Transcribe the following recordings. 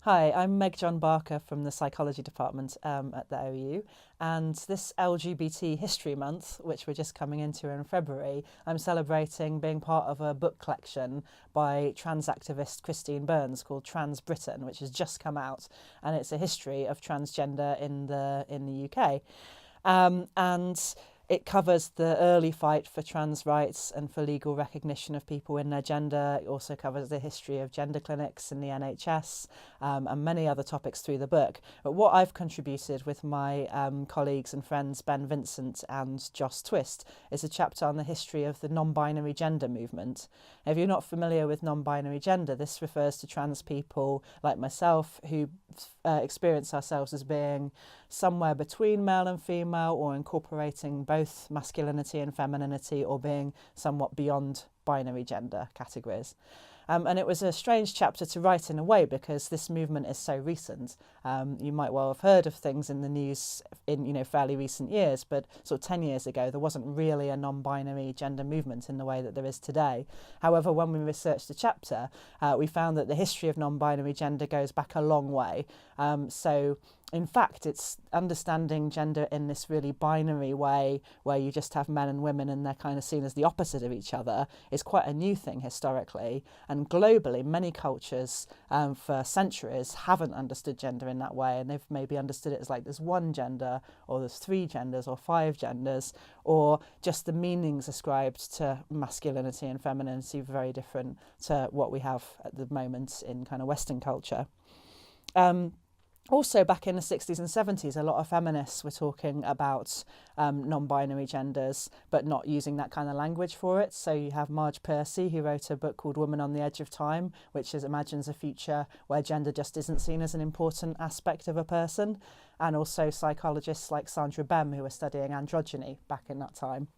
Hi, I'm Meg-John Barker from the Psychology Department at the OU, and this LGBT History Month, which we're just coming into in February, I'm celebrating being part of a book collection by trans activist Christine Burns called Trans Britain, which has just come out, and it's a history of transgender in the UK. And it covers the early fight for trans rights and for legal recognition of people in their gender. It also covers the history of gender clinics in the NHS, and many other topics through the book. But what I've contributed with my colleagues and friends Ben Vincent and Joss Twist is a chapter on the history of the non-binary gender movement. Now, if you're not familiar with non-binary gender, this refers to trans people like myself who experience ourselves as being somewhere between male and female, or incorporating both masculinity and femininity, or being somewhat beyond binary gender categories. And it was a strange chapter to write in a way because this movement is so recent. You might well have heard of things in the news in fairly recent years, but sort of 10 years ago there wasn't really a non-binary gender movement in the way that there is today. However, when we researched the chapter, we found that the history of non-binary gender goes back a long way. So in fact, it's understanding gender in this really binary way where you just have men and women and they're kind of seen as the opposite of each other is quite a new thing historically. And globally, many cultures for centuries haven't understood gender in that way, and they've maybe understood it as like there's one gender, or there's three genders, or five genders, or just the meanings ascribed to masculinity and femininity very different to what we have at the moment in kind of Western culture. Also, back in the 60s and 70s, a lot of feminists were talking about non-binary genders, but not using that kind of language for it. So you have Marge Piercy, who wrote a book called Woman on the Edge of Time, which imagines a future where gender just isn't seen as an important aspect of a person. And also psychologists like Sandra Bem, who were studying androgyny back in that time.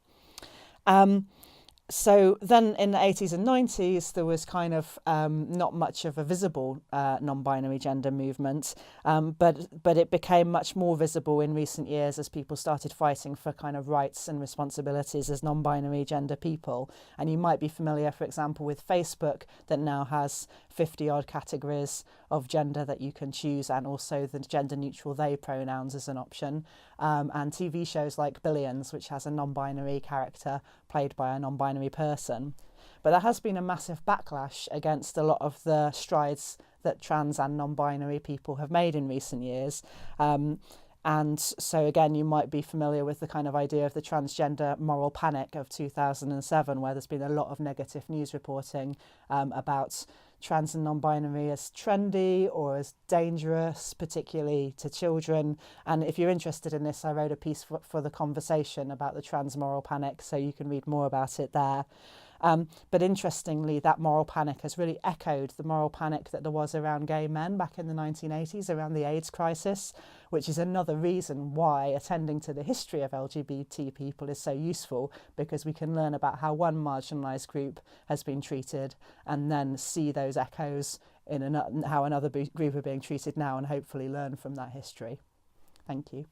So then in the 80s and 90s, there was kind of not much of a visible non-binary gender movement, but it became much more visible in recent years as people started fighting for kind of rights and responsibilities as non-binary gender people. And you might be familiar, for example, with Facebook, that now has 50-odd categories of gender that you can choose, and also the gender-neutral they pronouns as an option. And TV shows like Billions, which has a non-binary character played by a non-binary person. But there has been a massive backlash against a lot of the strides that trans and non-binary people have made in recent years. And so again, you might be familiar with the kind of idea of the transgender moral panic of 2007, where there's been a lot of negative news reporting about trans and non-binary as trendy or as dangerous, particularly to children. And if you're interested in this, I wrote a piece for The Conversation about the trans moral panic, so you can read more about it there. But interestingly, that moral panic has really echoed the moral panic that there was around gay men back in the 1980s, around the AIDS crisis, which is another reason why attending to the history of LGBT people is so useful, because we can learn about how one marginalised group has been treated and then see those echoes in how another group are being treated now, and hopefully learn from that history. Thank you.